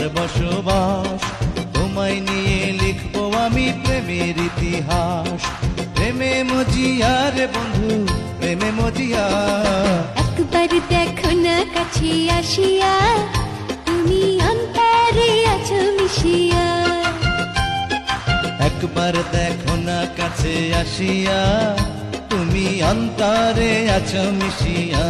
তোমার বসবাস, তোমায় নিয়ে লিখবো আমি প্রেমের ইতিহাস। প্রেমে মজিয়া রে বন্ধু, প্রেমে মজিয়া। একবার দেখো না কাছে আসিয়া, তুমি অন্তরে আছো মিশিয়া। একবার দেখো না কাছে আসিয়া, তুমি অন্তরে আছো মিশিয়া।